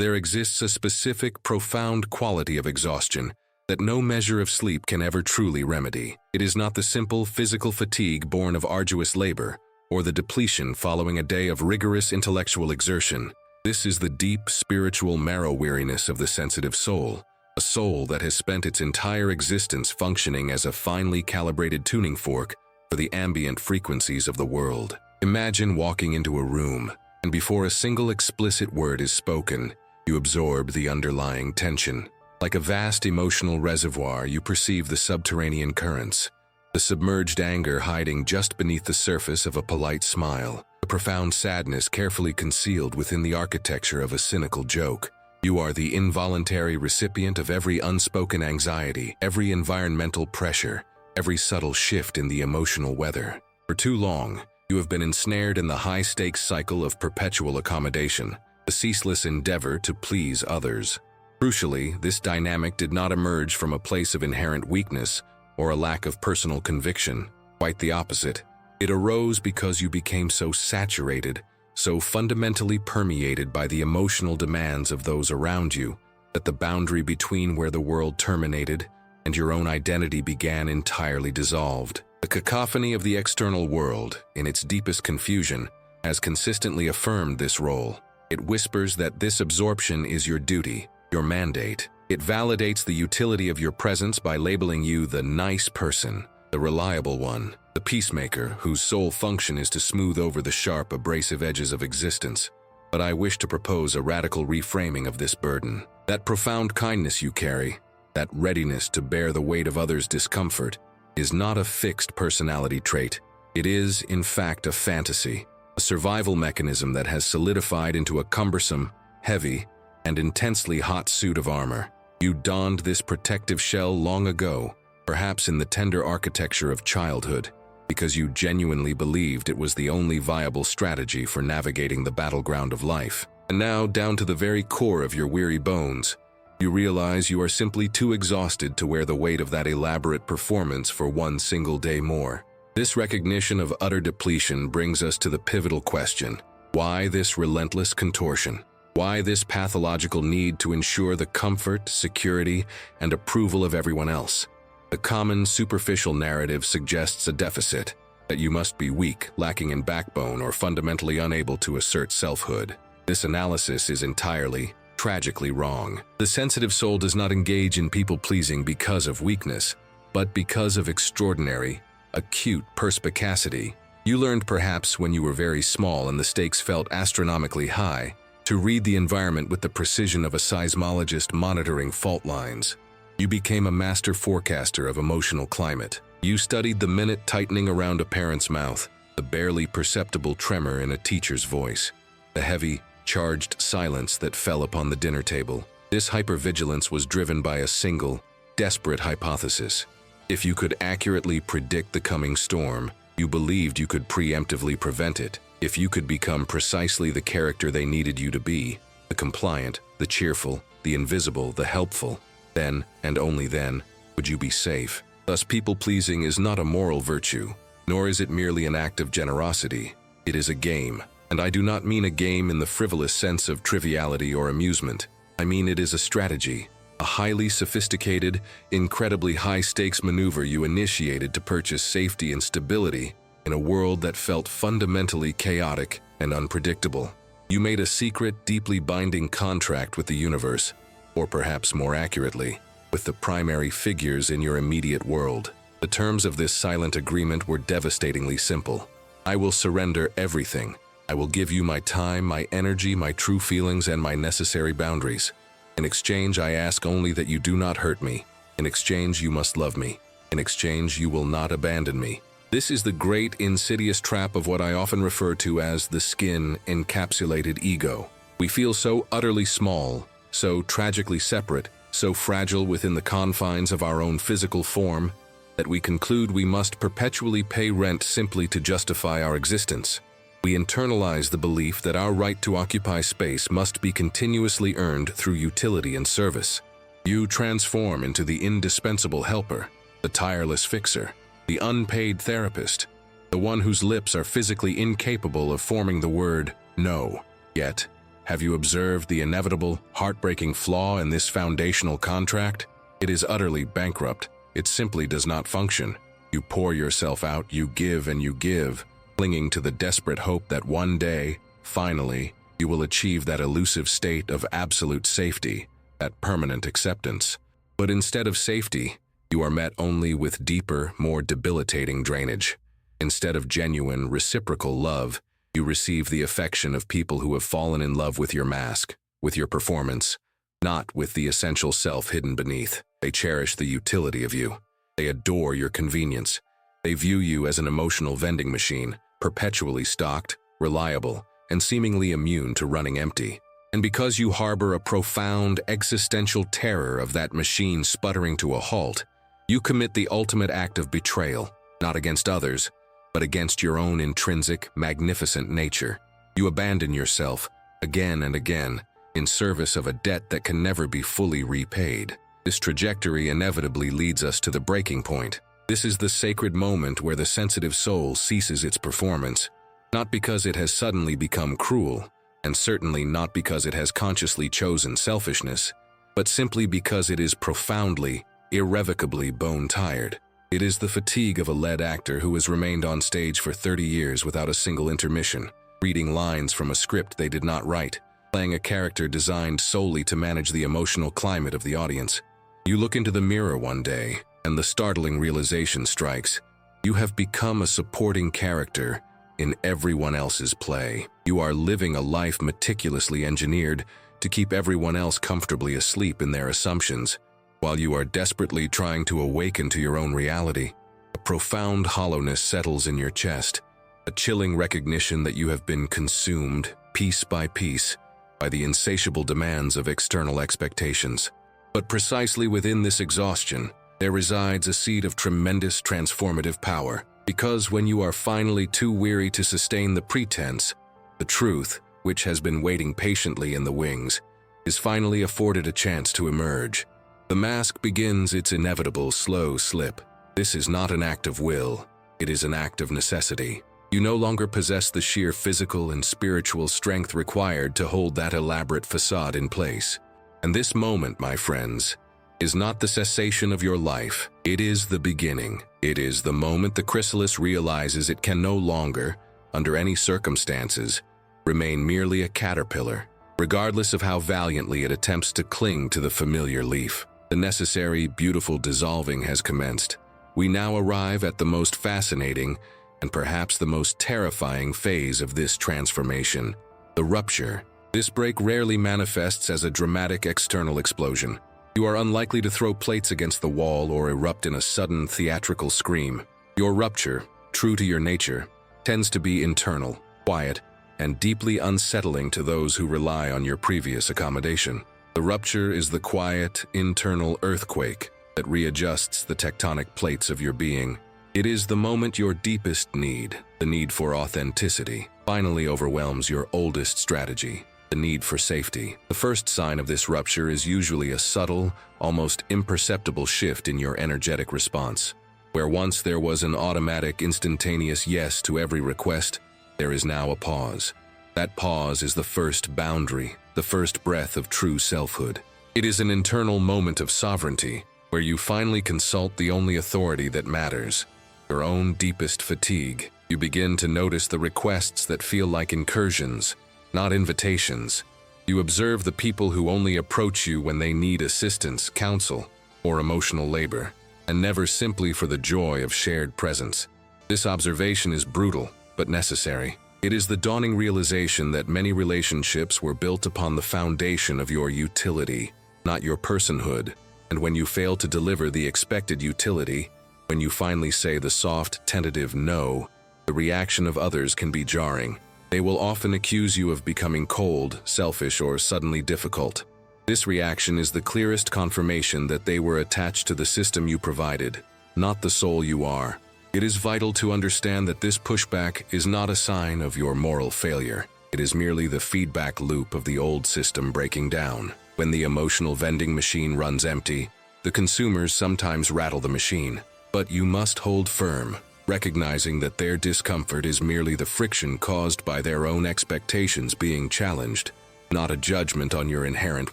There exists a specific, profound quality of exhaustion that no measure of sleep can ever truly remedy. It is not the simple physical fatigue born of arduous labor, or the depletion following a day of rigorous intellectual exertion. This is the deep spiritual marrow weariness of the sensitive soul, a soul that has spent its entire existence functioning as a finely calibrated tuning fork for the ambient frequencies of the world. Imagine walking into a room, and before a single explicit word is spoken, you absorb the underlying tension. Like a vast emotional reservoir, you perceive the subterranean currents, the submerged anger hiding just beneath the surface of a polite smile, the profound sadness carefully concealed within the architecture of a cynical joke. You are the involuntary recipient of every unspoken anxiety, every environmental pressure, every subtle shift in the emotional weather. For too long, you have been ensnared in the high-stakes cycle of perpetual accommodation, the ceaseless endeavor to please others. Crucially, this dynamic did not emerge from a place of inherent weakness or a lack of personal conviction. Quite the opposite. It arose because you became so saturated, so fundamentally permeated by the emotional demands of those around you, that the boundary between where the world terminated and your own identity began entirely dissolved. The cacophony of the external world, in its deepest confusion, has consistently affirmed this role. It whispers that this absorption is your duty, your mandate. It validates the utility of your presence by labeling you the nice person, the reliable one, the peacemaker whose sole function is to smooth over the sharp, abrasive edges of existence. But I wish to propose a radical reframing of this burden. That profound kindness you carry, that readiness to bear the weight of others' discomfort, is not a fixed personality trait. It is, in fact, a fantasy, a survival mechanism that has solidified into a cumbersome, heavy, and intensely hot suit of armor. You donned this protective shell long ago, perhaps in the tender architecture of childhood, because you genuinely believed it was the only viable strategy for navigating the battleground of life. And now, down to the very core of your weary bones, you realize you are simply too exhausted to wear the weight of that elaborate performance for one single day more. This recognition of utter depletion brings us to the pivotal question: why this relentless contortion? Why this pathological need to ensure the comfort, security, and approval of everyone else? The common superficial narrative suggests a deficit, that you must be weak, lacking in backbone, or fundamentally unable to assert selfhood. This analysis is entirely, tragically wrong. The sensitive soul does not engage in people-pleasing because of weakness, but because of extraordinary, acute perspicacity. You learned perhaps when you were very small and the stakes felt astronomically high, to read the environment with the precision of a seismologist monitoring fault lines. You became a master forecaster of emotional climate. You studied the minute tightening around a parent's mouth, the barely perceptible tremor in a teacher's voice, the heavy, charged silence that fell upon the dinner table. This hypervigilance was driven by a single, desperate hypothesis. If you could accurately predict the coming storm, you believed you could preemptively prevent it. If you could become precisely the character they needed you to be, the compliant, the cheerful, the invisible, the helpful, then, and only then, would you be safe. Thus, people-pleasing is not a moral virtue, nor is it merely an act of generosity. It is a game, and I do not mean a game in the frivolous sense of triviality or amusement. I mean it is a strategy, a highly sophisticated, incredibly high-stakes maneuver you initiated to purchase safety and stability in a world that felt fundamentally chaotic and unpredictable. You made a secret, deeply binding contract with the universe, or perhaps more accurately, with the primary figures in your immediate world. The terms of this silent agreement were devastatingly simple. I will surrender everything. I will give you my time, my energy, my true feelings, and my necessary boundaries. In exchange, I ask only that you do not hurt me. In exchange, you must love me. In exchange, you will not abandon me. This is the great insidious trap of what I often refer to as the skin-encapsulated ego. We feel so utterly small, so tragically separate, so fragile within the confines of our own physical form, that we conclude we must perpetually pay rent simply to justify our existence. We internalize the belief that our right to occupy space must be continuously earned through utility and service. You transform into the indispensable helper, the tireless fixer, the unpaid therapist, the one whose lips are physically incapable of forming the word no. Yet, Have you observed the inevitable, heartbreaking flaw in this foundational contract? It is utterly bankrupt. It simply does not function. You pour yourself out, you give and you give, clinging to the desperate hope that one day, finally, you will achieve that elusive state of absolute safety, that permanent acceptance. But instead of safety, you are met only with deeper, more debilitating drainage. Instead of genuine, reciprocal love, you receive the affection of people who have fallen in love with your mask, with your performance, not with the essential self hidden beneath. They cherish the utility of you. They adore your convenience. They view you as an emotional vending machine, perpetually stocked, reliable, and seemingly immune to running empty. And because you harbor a profound existential terror of that machine sputtering to a halt, you commit the ultimate act of betrayal, not against others, but against your own intrinsic, magnificent nature. You abandon yourself, again and again, in service of a debt that can never be fully repaid. This trajectory inevitably leads us to the breaking point. This is the sacred moment where the sensitive soul ceases its performance, not because it has suddenly become cruel, and certainly not because it has consciously chosen selfishness, but simply because it is profoundly, irrevocably bone-tired. It is the fatigue of a lead actor who has remained on stage for 30 years without a single intermission, reading lines from a script they did not write, playing a character designed solely to manage the emotional climate of the audience. You look into the mirror one day, and the startling realization strikes. You have become a supporting character in everyone else's play. You are living a life meticulously engineered to keep everyone else comfortably asleep in their assumptions, while you are desperately trying to awaken to your own reality. A profound hollowness settles in your chest, a chilling recognition that you have been consumed, piece by piece, by the insatiable demands of external expectations. But precisely within this exhaustion, there resides a seed of tremendous transformative power. Because when you are finally too weary to sustain the pretense, the truth, which has been waiting patiently in the wings, is finally afforded a chance to emerge. The mask begins its inevitable slow slip. This is not an act of will, it is an act of necessity. You no longer possess the sheer physical and spiritual strength required to hold that elaborate facade in place. And this moment, my friends, is not the cessation of your life. It is the beginning. It is the moment the chrysalis realizes it can no longer, under any circumstances, remain merely a caterpillar, regardless of how valiantly it attempts to cling to the familiar leaf. The necessary, beautiful dissolving has commenced. We now arrive at the most fascinating and perhaps the most terrifying phase of this transformation, the rupture. This break rarely manifests as a dramatic external explosion. You are unlikely to throw plates against the wall or erupt in a sudden theatrical scream. Your rupture, true to your nature, tends to be internal, quiet, and deeply unsettling to those who rely on your previous accommodation. The rupture is the quiet, internal earthquake that readjusts the tectonic plates of your being. It is the moment your deepest need, the need for authenticity, finally overwhelms your oldest strategy, the need for safety. The first sign of this rupture is usually a subtle, almost imperceptible shift in your energetic response. Where once there was an automatic, instantaneous yes to every request, there is now a pause. That pause is the first boundary, the first breath of true selfhood. It is an internal moment of sovereignty, where you finally consult the only authority that matters, your own deepest fatigue. You begin to notice the requests that feel like incursions, not invitations. You observe the people who only approach you when they need assistance, counsel, or emotional labor, and never simply for the joy of shared presence. This observation is brutal, but necessary. It is the dawning realization that many relationships were built upon the foundation of your utility, not your personhood. And when you fail to deliver the expected utility, when you finally say the soft, tentative no, the reaction of others can be jarring. They will often accuse you of becoming cold, selfish, or suddenly difficult. This reaction is the clearest confirmation that they were attached to the system you provided, not the soul you are. It is vital to understand that this pushback is not a sign of your moral failure. It is merely the feedback loop of the old system breaking down. When the emotional vending machine runs empty, the consumers sometimes rattle the machine. But you must hold firm, recognizing that their discomfort is merely the friction caused by their own expectations being challenged. not a judgment on your inherent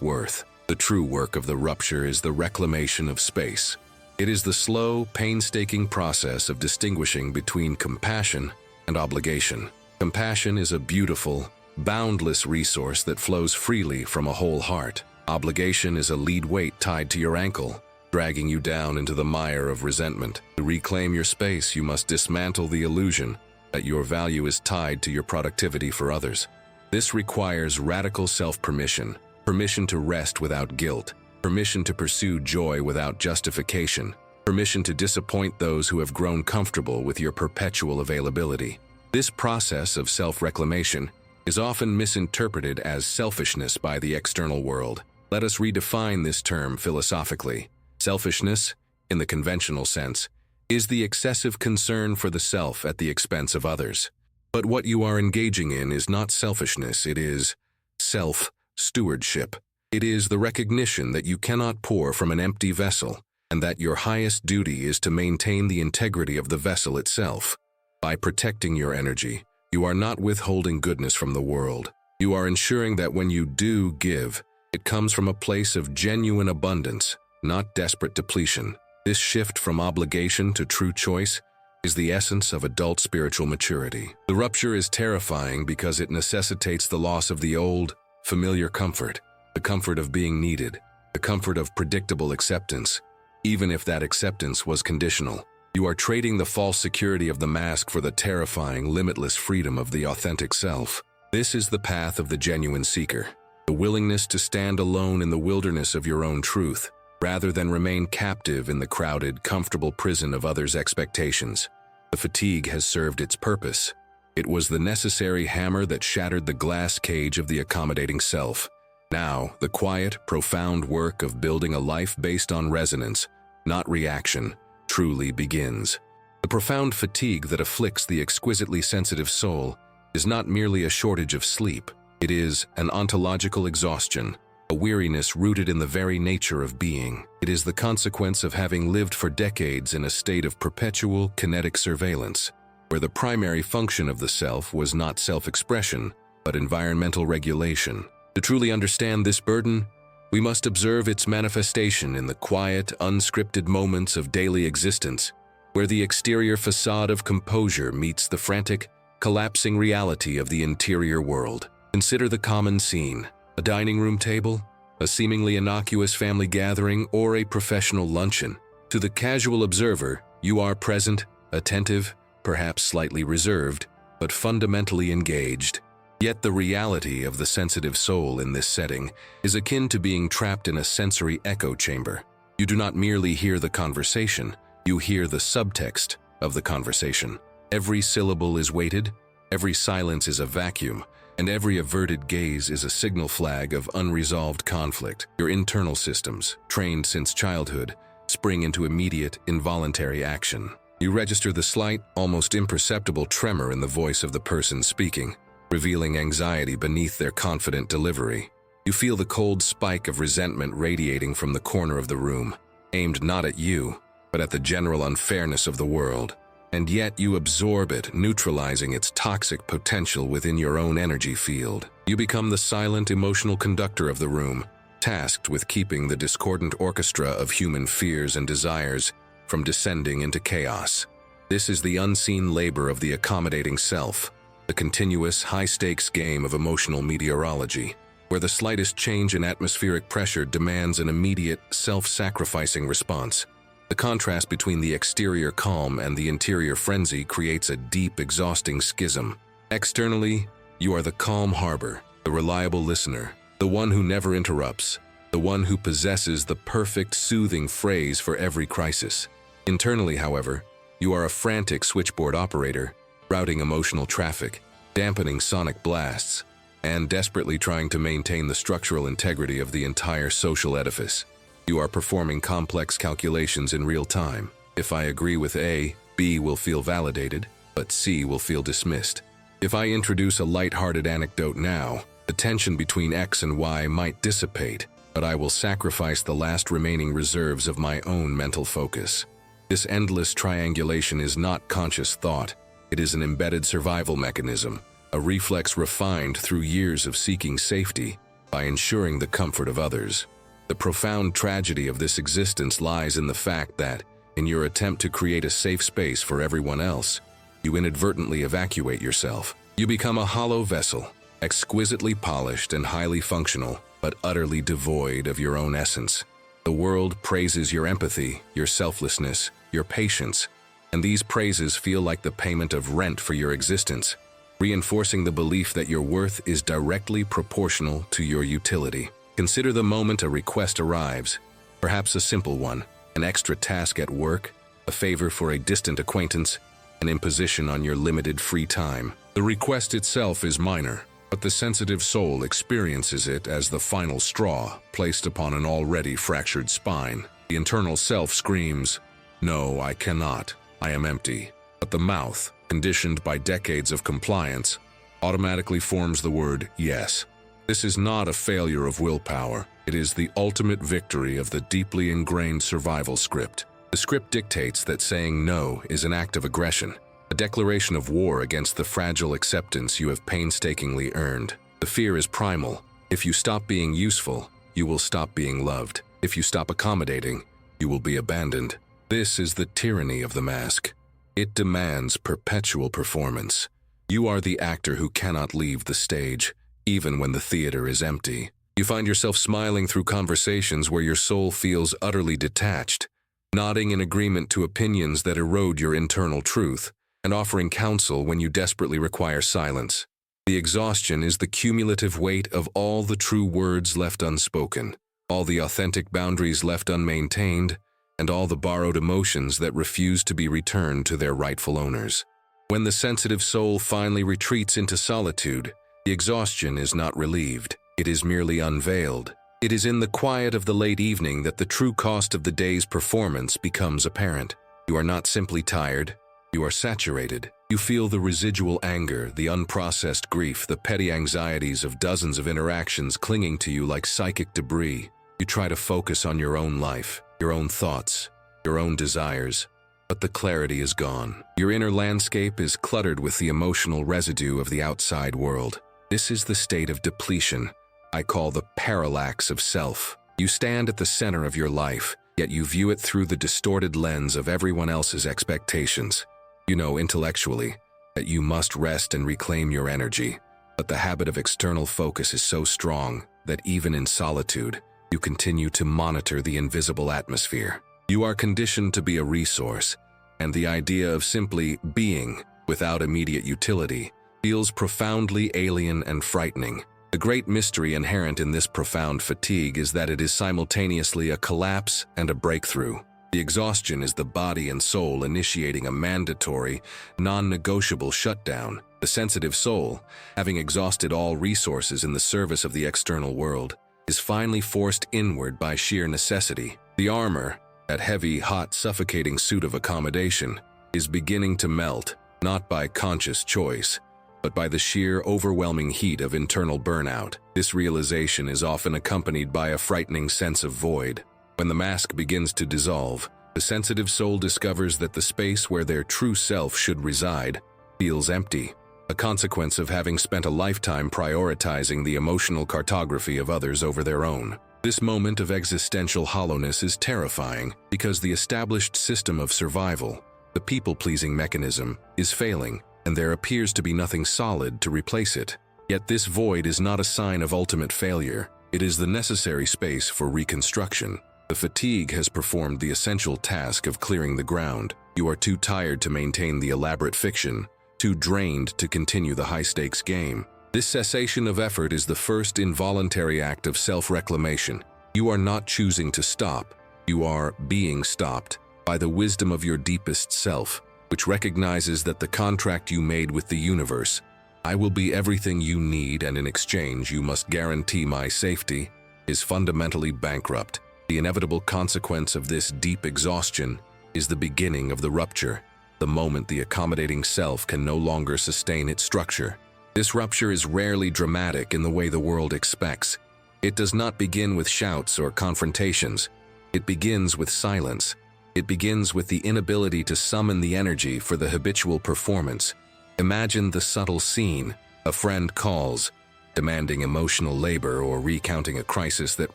worth. The true work of the rupture is the reclamation of space. It is the slow, painstaking process of distinguishing between compassion and obligation. Compassion is a beautiful, boundless resource that flows freely from a whole heart. Obligation is a lead weight tied to your ankle, dragging you down into the mire of resentment. To reclaim your space, you must dismantle the illusion that your value is tied to your productivity for others. This requires radical self-permission, permission to rest without guilt, permission to pursue joy without justification, permission to disappoint those who have grown comfortable with your perpetual availability. This process of self-reclamation is often misinterpreted as selfishness by the external world. Let us redefine this term philosophically. Selfishness, in the conventional sense, is the excessive concern for the self at the expense of others. But what you are engaging in is not selfishness, it is self-stewardship. It is the recognition that you cannot pour from an empty vessel, and that your highest duty is to maintain the integrity of the vessel itself. By protecting your energy, you are not withholding goodness from the world. You are ensuring that when you do give, it comes from a place of genuine abundance, not desperate depletion. This shift from obligation to true choice is the essence of adult spiritual maturity. The rupture is terrifying because it necessitates the loss of the old, familiar comfort, the comfort of being needed, the comfort of predictable acceptance, even if that acceptance was conditional. You are trading the false security of the mask for the terrifying, limitless freedom of the authentic self. This is the path of the genuine seeker, the willingness to stand alone in the wilderness of your own truth, rather than remain captive in the crowded, comfortable prison of others' expectations. The fatigue has served its purpose. It was the necessary hammer that shattered the glass cage of the accommodating self. Now, the quiet, profound work of building a life based on resonance, not reaction, truly begins. The profound fatigue that afflicts the exquisitely sensitive soul is not merely a shortage of sleep. It is an ontological exhaustion, a weariness rooted in the very nature of being. It is the consequence of having lived for decades in a state of perpetual kinetic surveillance, where the primary function of the self was not self-expression, but environmental regulation. To truly understand this burden, we must observe its manifestation in the quiet, unscripted moments of daily existence, where the exterior facade of composure meets the frantic, collapsing reality of the interior world. Consider the common scene: a dining room table, a seemingly innocuous family gathering, or a professional luncheon. To the casual observer, you are present, attentive, perhaps slightly reserved, but fundamentally engaged. Yet the reality of the sensitive soul in this setting is akin to being trapped in a sensory echo chamber. You do not merely hear the conversation, you hear the subtext of the conversation. Every syllable is weighted, every silence is a vacuum, and every averted gaze is a signal flag of unresolved conflict. Your internal systems, trained since childhood, spring into immediate, involuntary action. You register the slight, almost imperceptible tremor in the voice of the person speaking, revealing anxiety beneath their confident delivery. You feel the cold spike of resentment radiating from the corner of the room, aimed not at you, but at the general unfairness of the world. And yet you absorb it, neutralizing its toxic potential within your own energy field. You become the silent, emotional conductor of the room, tasked with keeping the discordant orchestra of human fears and desires from descending into chaos. This is the unseen labor of the accommodating self, the continuous, high-stakes game of emotional meteorology, where the slightest change in atmospheric pressure demands an immediate, self-sacrificing response. The contrast between the exterior calm and the interior frenzy creates a deep, exhausting schism. Externally, you are the calm harbor, the reliable listener, the one who never interrupts, the one who possesses the perfect, soothing phrase for every crisis. Internally, however, you are a frantic switchboard operator, routing emotional traffic, dampening sonic blasts, and desperately trying to maintain the structural integrity of the entire social edifice. You are performing complex calculations in real time. If I agree with A, B will feel validated, but C will feel dismissed. If I introduce a light-hearted anecdote now, the tension between X and Y might dissipate, but I will sacrifice the last remaining reserves of my own mental focus. This endless triangulation is not conscious thought. It is an embedded survival mechanism, a reflex refined through years of seeking safety, by ensuring the comfort of others. The profound tragedy of this existence lies in the fact that, in your attempt to create a safe space for everyone else, you inadvertently evacuate yourself. You become a hollow vessel, exquisitely polished and highly functional, but utterly devoid of your own essence. The world praises your empathy, your selflessness, your patience, and these praises feel like the payment of rent for your existence, reinforcing the belief that your worth is directly proportional to your utility. Consider the moment a request arrives, perhaps a simple one, an extra task at work, a favor for a distant acquaintance, an imposition on your limited free time. The request itself is minor, but the sensitive soul experiences it as the final straw placed upon an already fractured spine. The internal self screams, "No, I cannot. I am empty." But the mouth, conditioned by decades of compliance, automatically forms the word yes. This is not a failure of willpower. It is the ultimate victory of the deeply ingrained survival script. The script dictates that saying no is an act of aggression, a declaration of war against the fragile acceptance you have painstakingly earned. The fear is primal. If you stop being useful, you will stop being loved. If you stop accommodating, you will be abandoned. This is the tyranny of the mask. It demands perpetual performance. You are the actor who cannot leave the stage, even when the theater is empty. You find yourself smiling through conversations where your soul feels utterly detached, nodding in agreement to opinions that erode your internal truth, and offering counsel when you desperately require silence. The exhaustion is the cumulative weight of all the true words left unspoken, all the authentic boundaries left unmaintained, and all the borrowed emotions that refuse to be returned to their rightful owners. When the sensitive soul finally retreats into solitude, the exhaustion is not relieved. It is merely unveiled. It is in the quiet of the late evening that the true cost of the day's performance becomes apparent. You are not simply tired. You are saturated. You feel the residual anger, the unprocessed grief, the petty anxieties of dozens of interactions clinging to you like psychic debris. You try to focus on your own life, your own thoughts, your own desires, but the clarity is gone. Your inner landscape is cluttered with the emotional residue of the outside world. This is the state of depletion I call the parallax of self. You stand at the center of your life, yet you view it through the distorted lens of everyone else's expectations. You know intellectually that you must rest and reclaim your energy, but the habit of external focus is so strong that even in solitude, you continue to monitor the invisible atmosphere. You are conditioned to be a resource, and the idea of simply being without immediate utility feels profoundly alien and frightening. The great mystery inherent in this profound fatigue is that it is simultaneously a collapse and a breakthrough. The exhaustion is the body and soul initiating a mandatory, non-negotiable shutdown. The sensitive soul, having exhausted all resources in the service of the external world, is finally forced inward by sheer necessity. The armor, that heavy, hot, suffocating suit of accommodation, is beginning to melt, not by conscious choice, but by the sheer, overwhelming heat of internal burnout. This realization is often accompanied by a frightening sense of void. When the mask begins to dissolve, the sensitive soul discovers that the space where their true self should reside feels empty, a consequence of having spent a lifetime prioritizing the emotional cartography of others over their own. This moment of existential hollowness is terrifying because the established system of survival, the people-pleasing mechanism, is failing, and there appears to be nothing solid to replace it. Yet this void is not a sign of ultimate failure. It is the necessary space for reconstruction. The fatigue has performed the essential task of clearing the ground. You are too tired to maintain the elaborate fiction, too drained to continue the high-stakes game. This cessation of effort is the first involuntary act of self-reclamation. You are not choosing to stop. You are being stopped by the wisdom of your deepest self, which recognizes that the contract you made with the universe, "I will be everything you need and in exchange you must guarantee my safety," is fundamentally bankrupt. The inevitable consequence of this deep exhaustion is the beginning of the rupture, the moment the accommodating self can no longer sustain its structure. This rupture is rarely dramatic in the way the world expects. It does not begin with shouts or confrontations. It begins with silence. It begins with the inability to summon the energy for the habitual performance. Imagine the subtle scene. A friend calls, demanding emotional labor or recounting a crisis that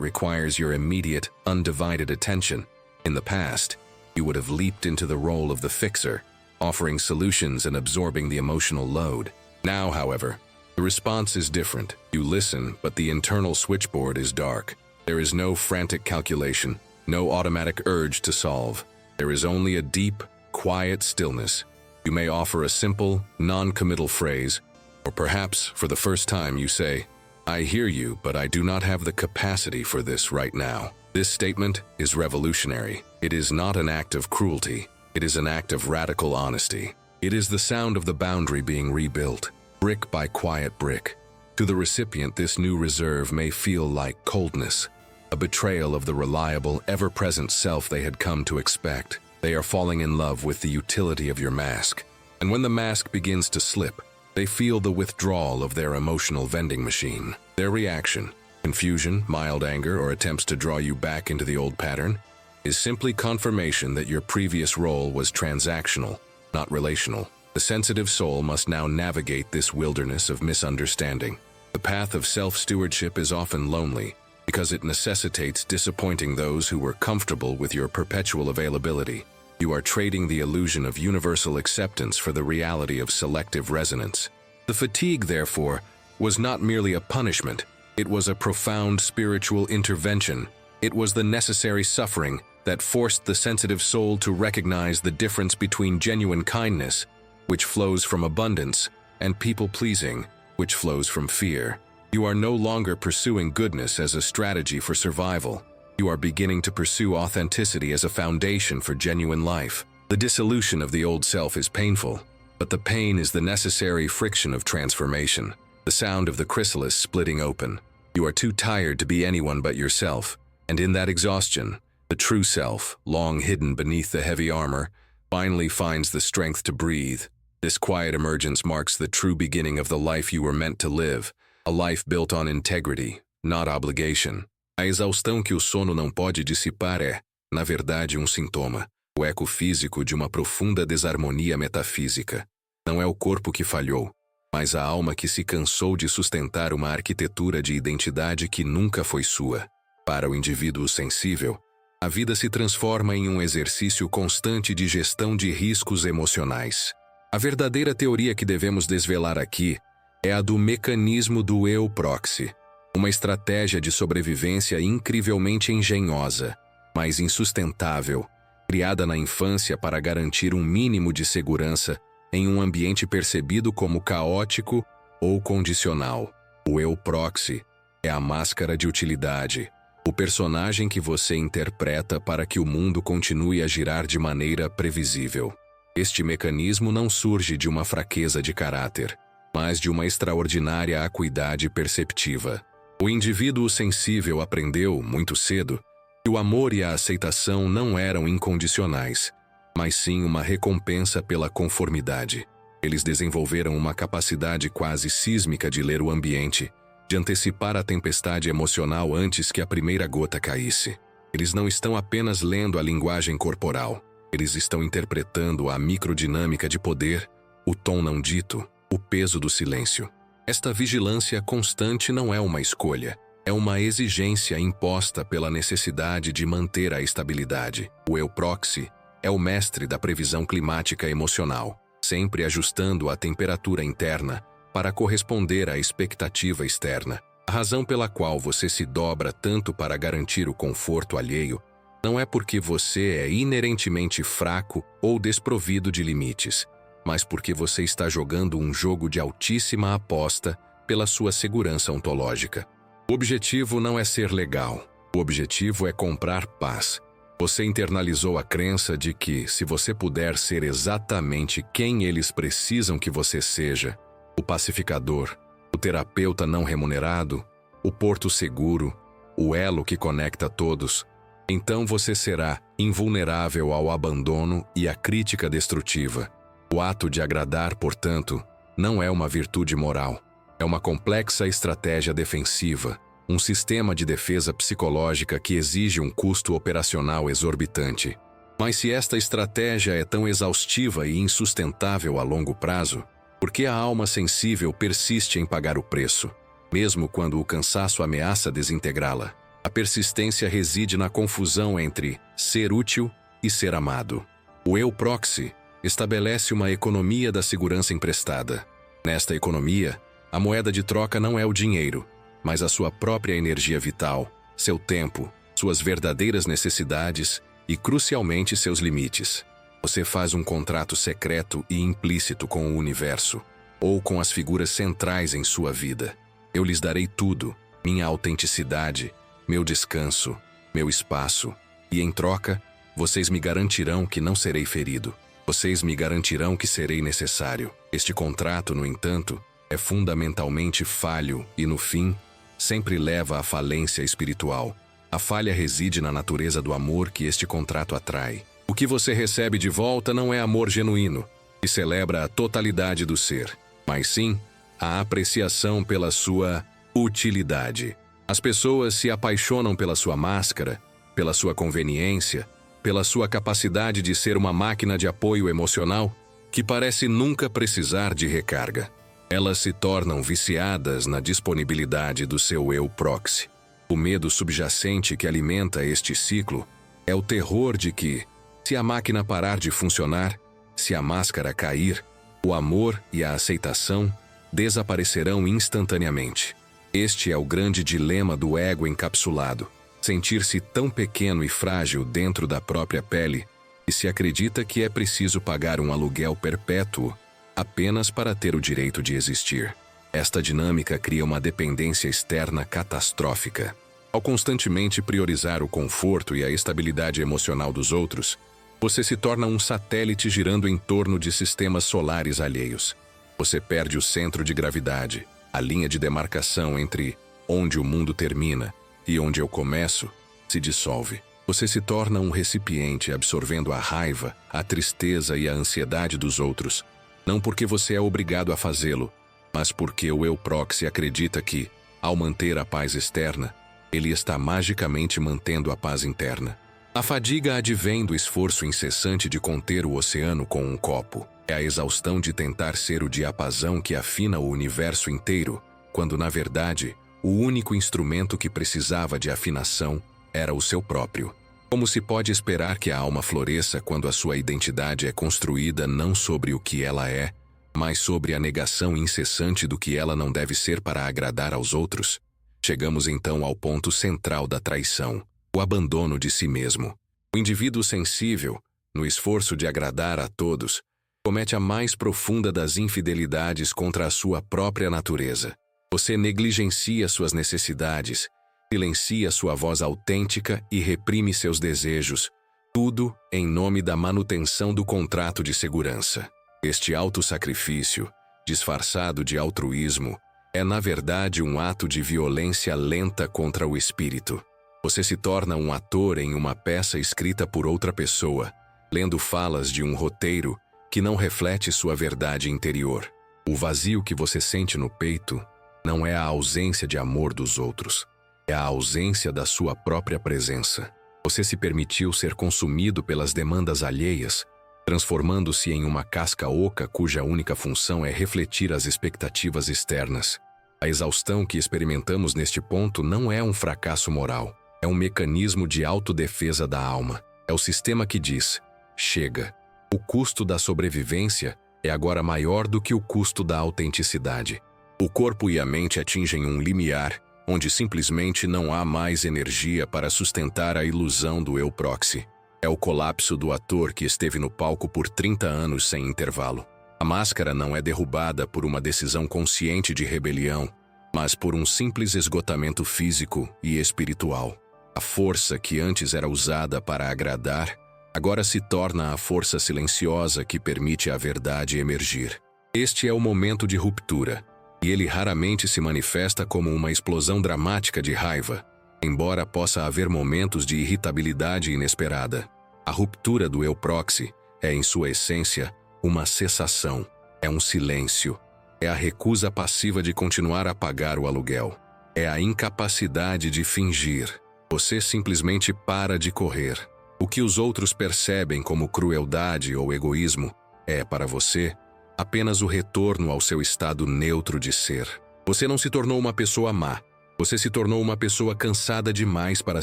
requires your immediate, undivided attention. In the past, you would have leaped into the role of the fixer, offering solutions and absorbing the emotional load. Now, however, the response is different. You listen, but the internal switchboard is dark. There is no frantic calculation, no automatic urge to solve. There is only a deep, quiet stillness. You may offer a simple, non-committal phrase, or perhaps, for the first time, you say, "I hear you, but I do not have the capacity for this right now." This statement is revolutionary. It is not an act of cruelty. It is an act of radical honesty. It is the sound of the boundary being rebuilt, brick by quiet brick. To the recipient, this new reserve may feel like coldness, a betrayal of the reliable, ever-present self they had come to expect. They are falling in love with the utility of your mask. And when the mask begins to slip, they feel the withdrawal of their emotional vending machine. Their reaction, confusion, mild anger, or attempts to draw you back into the old pattern, is simply confirmation that your previous role was transactional, not relational. The sensitive soul must now navigate this wilderness of misunderstanding. The path of self-stewardship is often lonely because it necessitates disappointing those who were comfortable with your perpetual availability. You are trading the illusion of universal acceptance for the reality of selective resonance. The fatigue, therefore, was not merely a punishment. It was a profound spiritual intervention. It was the necessary suffering that forced the sensitive soul to recognize the difference between genuine kindness, which flows from abundance, and people-pleasing, which flows from fear. You are no longer pursuing goodness as a strategy for survival. You are beginning to pursue authenticity as a foundation for genuine life. The dissolution of the old self is painful, but the pain is the necessary friction of transformation, the sound of the chrysalis splitting open. You are too tired to be anyone but yourself, and in that exhaustion, the true self, long hidden beneath the heavy armor, finally finds the strength to breathe. This quiet emergence marks the true beginning of the life you were meant to live, a life built on integrity, not obligation. A exaustão que o sono não pode dissipar é, na verdade, sintoma, o eco físico de uma profunda desarmonia metafísica. Não é o corpo que falhou, mas a alma que se cansou de sustentar uma arquitetura de identidade que nunca foi sua. Para o indivíduo sensível, a vida se transforma em exercício constante de gestão de riscos emocionais. A verdadeira teoria que devemos desvelar aqui é a do mecanismo do eu proxy. Uma estratégia de sobrevivência incrivelmente engenhosa, mas insustentável, criada na infância para garantir mínimo de segurança em ambiente percebido como caótico ou condicional. O eu proxy é a máscara de utilidade, o personagem que você interpreta para que o mundo continue a girar de maneira previsível. Este mecanismo não surge de uma fraqueza de caráter, mas de uma extraordinária acuidade perceptiva. O indivíduo sensível aprendeu, muito cedo, que o amor e a aceitação não eram incondicionais, mas sim uma recompensa pela conformidade. Eles desenvolveram uma capacidade quase sísmica de ler o ambiente, de antecipar a tempestade emocional antes que a primeira gota caísse. Eles não estão apenas lendo a linguagem corporal, eles estão interpretando a microdinâmica de poder, o tom não dito, o peso do silêncio. Esta vigilância constante não é uma escolha, é uma exigência imposta pela necessidade de manter a estabilidade. O eu proxy é o mestre da previsão climática emocional, sempre ajustando a temperatura interna para corresponder à expectativa externa. A razão pela qual você se dobra tanto para garantir o conforto alheio não é porque você é inerentemente fraco ou desprovido de limites, mas porque você está jogando um jogo de altíssima aposta pela sua segurança ontológica. O objetivo não é ser legal, o objetivo é comprar paz. Você internalizou a crença de que, se você puder ser exatamente quem eles precisam que você seja, o pacificador, o terapeuta não remunerado, o porto seguro, o elo que conecta todos, então você será invulnerável ao abandono e à crítica destrutiva. O ato de agradar, portanto, não é uma virtude moral. É uma complexa estratégia defensiva, um sistema de defesa psicológica que exige um custo operacional exorbitante. Mas se esta estratégia é tão exaustiva e insustentável a longo prazo, por que a alma sensível persiste em pagar o preço? mesmo quando o cansaço ameaça desintegrá-la. A persistência reside na confusão entre ser útil e ser amado. O eu proxy estabelece uma economia da segurança emprestada. Nesta economia, a moeda de troca não é o dinheiro, mas a sua própria energia vital, seu tempo, suas verdadeiras necessidades e, crucialmente, seus limites. Você faz um contrato secreto e implícito com o universo, ou com as figuras centrais em sua vida. Eu lhes darei tudo, minha autenticidade, meu descanso, meu espaço, e em troca, vocês me garantirão que não serei ferido. Vocês me garantirão que serei necessário. Este contrato, no entanto, é fundamentalmente falho e, no fim, sempre leva à falência espiritual. A falha reside na natureza do amor que este contrato atrai. O que você recebe de volta não é amor genuíno, que celebra a totalidade do ser, mas sim a apreciação pela sua utilidade. As pessoas se apaixonam pela sua máscara, pela sua conveniência, pela sua capacidade de ser uma máquina de apoio emocional que parece nunca precisar de recarga. Elas se tornam viciadas na disponibilidade do seu eu proxy. O medo subjacente que alimenta este ciclo é o terror de que, se a máquina parar de funcionar, se a máscara cair, o amor e a aceitação desaparecerão instantaneamente. Este é o grande dilema do ego encapsulado. Sentir-se tão pequeno e frágil dentro da própria pele e se acredita que é preciso pagar um aluguel perpétuo apenas para ter o direito de existir. Esta dinâmica cria uma dependência externa catastrófica. Ao constantemente priorizar o conforto e a estabilidade emocional dos outros, você se torna um satélite girando em torno de sistemas solares alheios. Você perde o centro de gravidade, a linha de demarcação entre onde o mundo termina e onde eu começo se dissolve. Você se torna um recipiente absorvendo a raiva, a tristeza e a ansiedade dos outros, não porque você é obrigado a fazê-lo, mas porque o eu proxy acredita que, ao manter a paz externa, ele está magicamente mantendo a paz interna. A fadiga advém do esforço incessante de conter o oceano com um copo. É a exaustão de tentar ser o diapasão que afina o universo inteiro, quando, na verdade, o único instrumento que precisava de afinação era o seu próprio. Como se pode esperar que a alma floresça quando a sua identidade é construída não sobre o que ela é, mas sobre a negação incessante do que ela não deve ser para agradar aos outros? Chegamos então ao ponto central da traição, o abandono de si mesmo. O indivíduo sensível, no esforço de agradar a todos, comete a mais profunda das infidelidades contra a sua própria natureza. Você negligencia suas necessidades, silencia sua voz autêntica e reprime seus desejos, tudo em nome da manutenção do contrato de segurança. Este autossacrifício, disfarçado de altruísmo, é na verdade um ato de violência lenta contra o espírito. Você se torna um ator em uma peça escrita por outra pessoa, lendo falas de um roteiro que não reflete sua verdade interior. O vazio que você sente no peito não é a ausência de amor dos outros, é a ausência da sua própria presença. Você se permitiu ser consumido pelas demandas alheias, transformando-se em uma casca oca cuja única função é refletir as expectativas externas. A exaustão que experimentamos neste ponto não é um fracasso moral, é um mecanismo de autodefesa da alma. É o sistema que diz: chega. O custo da sobrevivência é agora maior do que o custo da autenticidade. O corpo e a mente atingem um limiar, onde simplesmente não há mais energia para sustentar a ilusão do eu proxy. É o colapso do ator que esteve no palco por 30 anos sem intervalo. A máscara não é derrubada por uma decisão consciente de rebelião, mas por um simples esgotamento físico e espiritual. A força que antes era usada para agradar, agora se torna a força silenciosa que permite a verdade emergir. Este é o momento de ruptura, e ele raramente se manifesta como uma explosão dramática de raiva, embora possa haver momentos de irritabilidade inesperada. A ruptura do eu proxy é, em sua essência, uma cessação, é um silêncio, é a recusa passiva de continuar a pagar o aluguel, é a incapacidade de fingir. Você simplesmente para de correr. O que os outros percebem como crueldade ou egoísmo é, para você, apenas o retorno ao seu estado neutro de ser. Você não se tornou uma pessoa má. Você se tornou uma pessoa cansada demais para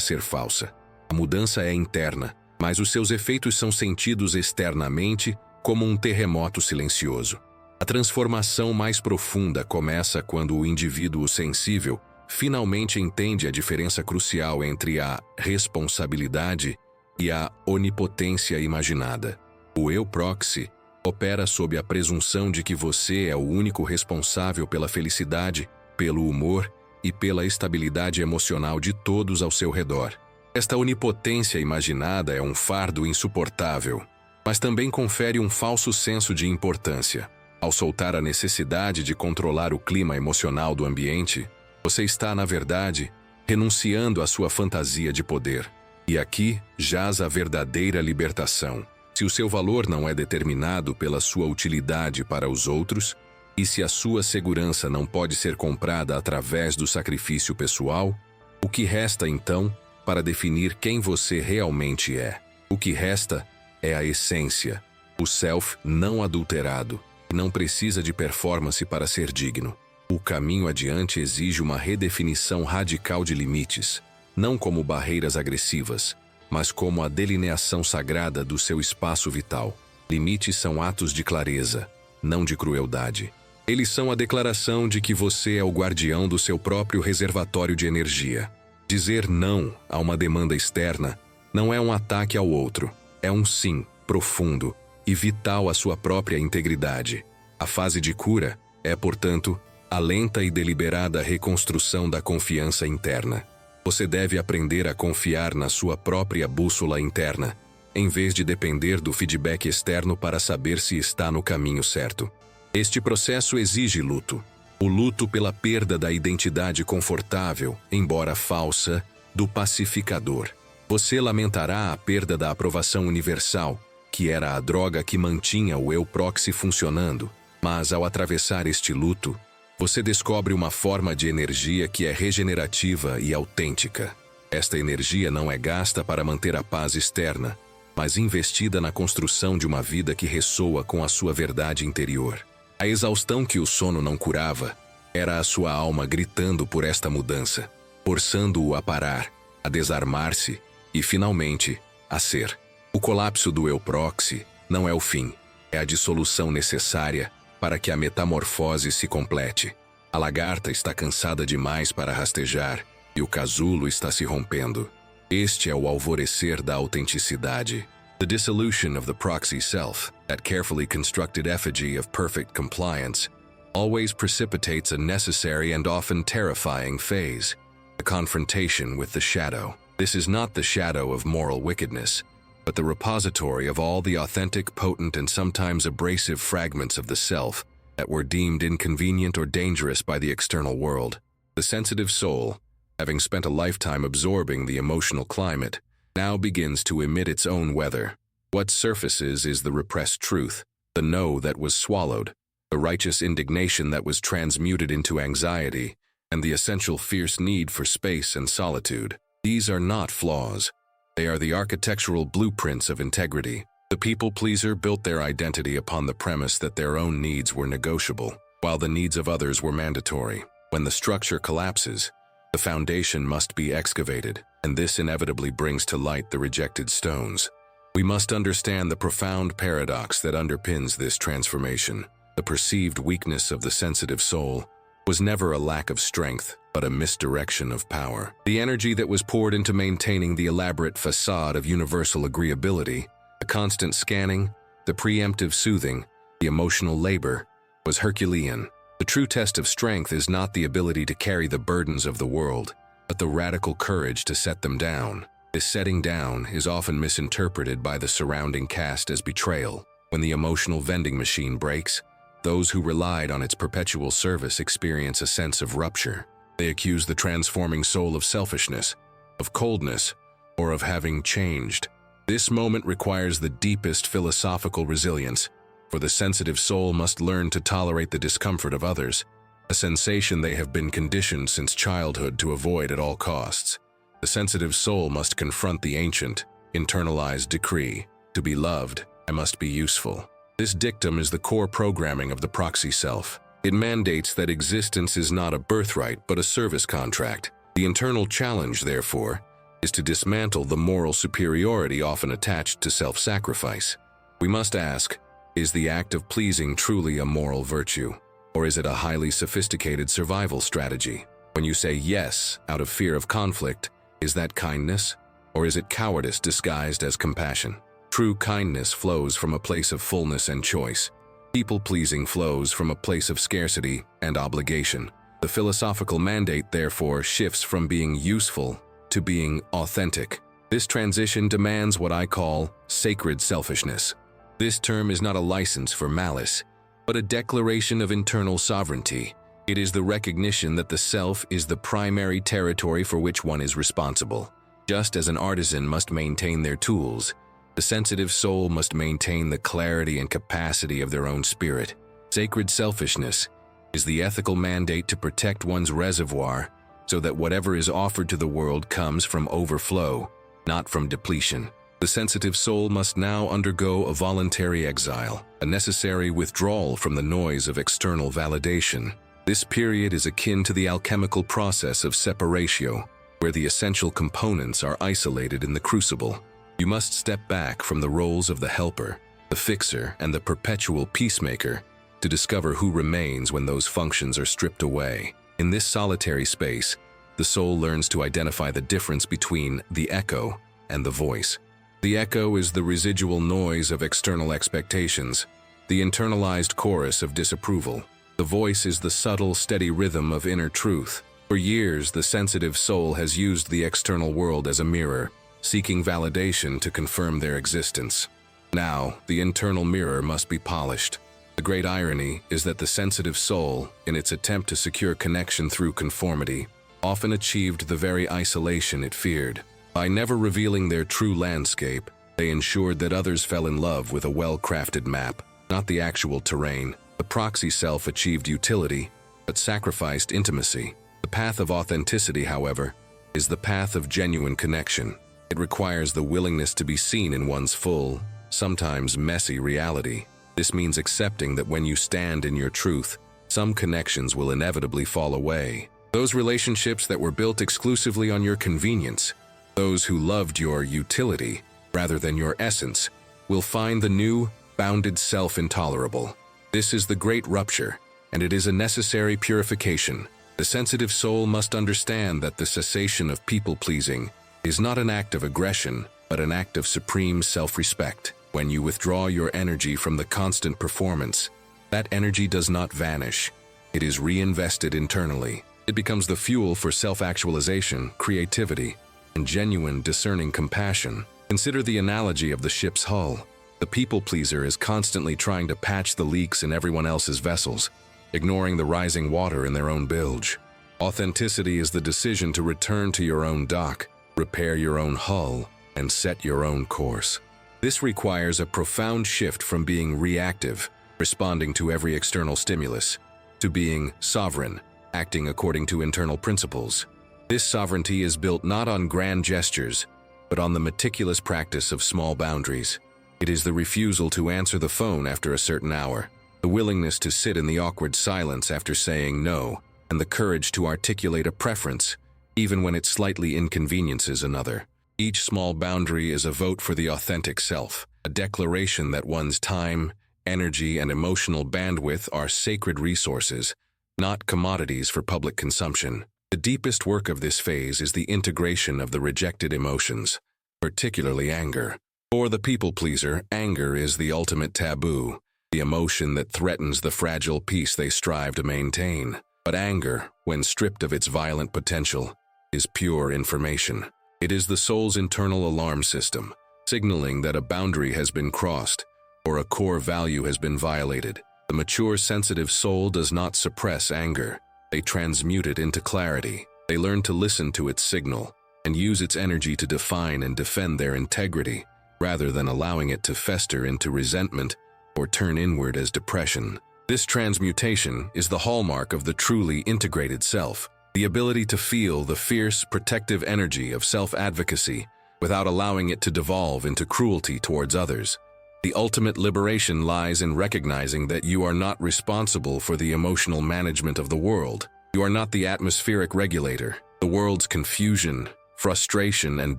ser falsa. A mudança é interna, mas os seus efeitos são sentidos externamente como um terremoto silencioso. A transformação mais profunda começa quando o indivíduo sensível finalmente entende a diferença crucial entre a responsabilidade e a onipotência imaginada. O eu proxy opera sob a presunção de que você é o único responsável pela felicidade, pelo humor e pela estabilidade emocional de todos ao seu redor. Esta onipotência imaginada é um fardo insuportável, mas também confere um falso senso de importância. Ao soltar a necessidade de controlar o clima emocional do ambiente, você está, na verdade, renunciando à sua fantasia de poder. E aqui jaz a verdadeira libertação. Se o seu valor não é determinado pela sua utilidade para os outros, e se a sua segurança não pode ser comprada através do sacrifício pessoal, o que resta então para definir quem você realmente é? O que resta é a essência, o self não adulterado. Não precisa de performance para ser digno. O caminho adiante exige uma redefinição radical de limites, não como barreiras agressivas, mas como a delineação sagrada do seu espaço vital. Limites são atos de clareza, não de crueldade. Eles são a declaração de que você é o guardião do seu próprio reservatório de energia. Dizer não a uma demanda externa não é um ataque ao outro, é um sim profundo e vital à sua própria integridade. A fase de cura é, portanto, a lenta e deliberada reconstrução da confiança interna. Você deve aprender a confiar na sua própria bússola interna, em vez de depender do feedback externo para saber se está no caminho certo. Este processo exige luto. O luto pela perda da identidade confortável, embora falsa, do pacificador. Você lamentará a perda da aprovação universal, que era a droga que mantinha o eu proxy funcionando, mas ao atravessar este luto, você descobre uma forma de energia que é regenerativa e autêntica. Esta energia não é gasta para manter a paz externa, mas investida na construção de uma vida que ressoa com a sua verdade interior. A exaustão que o sono não curava era a sua alma gritando por esta mudança, forçando-o a parar, a desarmar-se e, finalmente, a ser. O colapso do eu proxy não é o fim, é a dissolução necessária para que a metamorfose se complete. A lagarta está cansada demais para rastejar e o casulo está se rompendo. Este é o alvorecer da autenticidade. The dissolution of the proxy self, that carefully constructed effigy of perfect compliance, always precipitates a necessary and often terrifying phase, the confrontation with the shadow. This is not the shadow of moral wickedness, but the repository of all the authentic, potent, and sometimes abrasive fragments of the self that were deemed inconvenient or dangerous by the external world. The sensitive soul, having spent a lifetime absorbing the emotional climate, now begins to emit its own weather. What surfaces is the repressed truth, the no that was swallowed, the righteous indignation that was transmuted into anxiety, and the essential fierce need for space and solitude. These are not flaws. They are the architectural blueprints of integrity. The people-pleaser built their identity upon the premise that their own needs were negotiable, while the needs of others were mandatory. When the structure collapses, the foundation must be excavated, and this inevitably brings to light the rejected stones. We must understand the profound paradox that underpins this transformation. The perceived weakness of the sensitive soul was never a lack of strength, but a misdirection of power. The energy that was poured into maintaining the elaborate facade of universal agreeability, the constant scanning, the preemptive soothing, the emotional labor, was Herculean. The true test of strength is not the ability to carry the burdens of the world, but the radical courage to set them down. This setting down is often misinterpreted by the surrounding cast as betrayal. When the emotional vending machine breaks, those who relied on its perpetual service experience a sense of rupture. They accuse the transforming soul of selfishness, of coldness, or of having changed. This moment requires the deepest philosophical resilience, for the sensitive soul must learn to tolerate the discomfort of others, a sensation they have been conditioned since childhood to avoid at all costs. The sensitive soul must confront the ancient, internalized decree: to be loved, I must be useful. This dictum is the core programming of the proxy self. It mandates that existence is not a birthright but a service contract. The internal challenge, therefore, is to dismantle the moral superiority often attached to self-sacrifice. We must ask, is the act of pleasing truly a moral virtue, or is it a highly sophisticated survival strategy? When you say yes out of fear of conflict, is that kindness, or is it cowardice disguised as compassion? True kindness flows from a place of fullness and choice. People-pleasing flows from a place of scarcity and obligation. The philosophical mandate, therefore, shifts from being useful to being authentic. This transition demands what I call sacred selfishness. This term is not a license for malice, but a declaration of internal sovereignty. It is the recognition that the self is the primary territory for which one is responsible. Just as an artisan must maintain their tools, the sensitive soul must maintain the clarity and capacity of their own spirit. Sacred selfishness is the ethical mandate to protect one's reservoir so that whatever is offered to the world comes from overflow, not from depletion. The sensitive soul must now undergo a voluntary exile, a necessary withdrawal from the noise of external validation. This period is akin to the alchemical process of separatio, where the essential components are isolated in the crucible. You must step back from the roles of the helper, the fixer, and the perpetual peacemaker to discover who remains when those functions are stripped away. In this solitary space, the soul learns to identify the difference between the echo and the voice. The echo is the residual noise of external expectations, the internalized chorus of disapproval. The voice is the subtle, steady rhythm of inner truth. For years, the sensitive soul has used the external world as a mirror, seeking validation to confirm their existence. Now, the internal mirror must be polished. The great irony is that the sensitive soul, in its attempt to secure connection through conformity, often achieved the very isolation it feared. By never revealing their true landscape, they ensured that others fell in love with a well-crafted map, not the actual terrain. The proxy self achieved utility, but sacrificed intimacy. The path of authenticity, however, is the path of genuine connection. It requires the willingness to be seen in one's full, sometimes messy reality. This means accepting that when you stand in your truth, some connections will inevitably fall away. Those relationships that were built exclusively on your convenience, those who loved your utility rather than your essence, will find the new, bounded self intolerable. This is the great rupture, and it is a necessary purification. The sensitive soul must understand that the cessation of people-pleasing is not an act of aggression, but an act of supreme self-respect. When you withdraw your energy from the constant performance, that energy does not vanish. It is reinvested internally. It becomes the fuel for self-actualization, creativity, and genuine discerning compassion. Consider the analogy of the ship's hull. The people-pleaser is constantly trying to patch the leaks in everyone else's vessels, ignoring the rising water in their own bilge. Authenticity is the decision to return to your own dock, repair your own hull, and set your own course. This requires a profound shift from being reactive, responding to every external stimulus, to being sovereign, acting according to internal principles. This sovereignty is built not on grand gestures, but on the meticulous practice of small boundaries. It is the refusal to answer the phone after a certain hour, the willingness to sit in the awkward silence after saying no, and the courage to articulate a preference, even when it slightly inconveniences another. Each small boundary is a vote for the authentic self, a declaration that one's time, energy, and emotional bandwidth are sacred resources, not commodities for public consumption. The deepest work of this phase is the integration of the rejected emotions, particularly anger. For the people-pleaser, anger is the ultimate taboo, the emotion that threatens the fragile peace they strive to maintain. But anger, when stripped of its violent potential, is pure information. It is the soul's internal alarm system, signaling that a boundary has been crossed or a core value has been violated. The mature, sensitive soul does not suppress anger. They transmute it into clarity. They learn to listen to its signal and use its energy to define and defend their integrity, rather than allowing it to fester into resentment or turn inward as depression. This transmutation is the hallmark of the truly integrated self, the ability to feel the fierce, protective energy of self-advocacy without allowing it to devolve into cruelty towards others. The ultimate liberation lies in recognizing that you are not responsible for the emotional management of the world. You are not the atmospheric regulator. The world's confusion, frustration, and